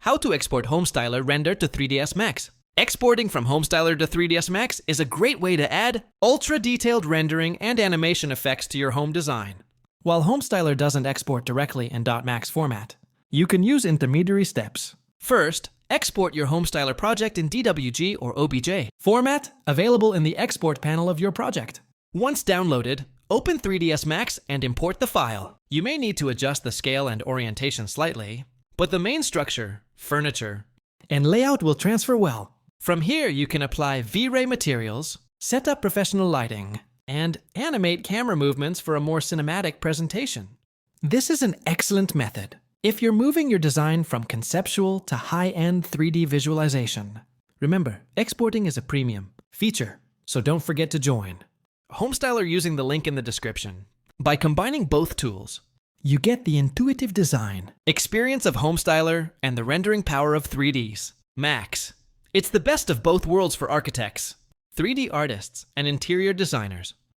How to export Homestyler render to 3ds Max. Exporting from Homestyler to 3ds Max is a great way to add ultra-detailed rendering and animation effects to your home design. While Homestyler doesn't export directly in .max format, you can use intermediary steps. First, export your Homestyler project in DWG or OBJ format available in the export panel of your project. Once downloaded, open 3ds Max and import the file. You may need to adjust the scale and orientation slightly, but the main structure, furniture, and layout will transfer well. From here, you can apply V-Ray materials, set up professional lighting, and animate camera movements for a more cinematic presentation. This is an excellent method if you're moving your design from conceptual to high-end 3D visualization. Remember, exporting is a premium feature, so don't forget to join Homestyler using the link in the description. By combining both tools, you get the intuitive design experience of Homestyler and the rendering power of 3ds Max. It's the best of both worlds for architects, 3D artists, and interior designers.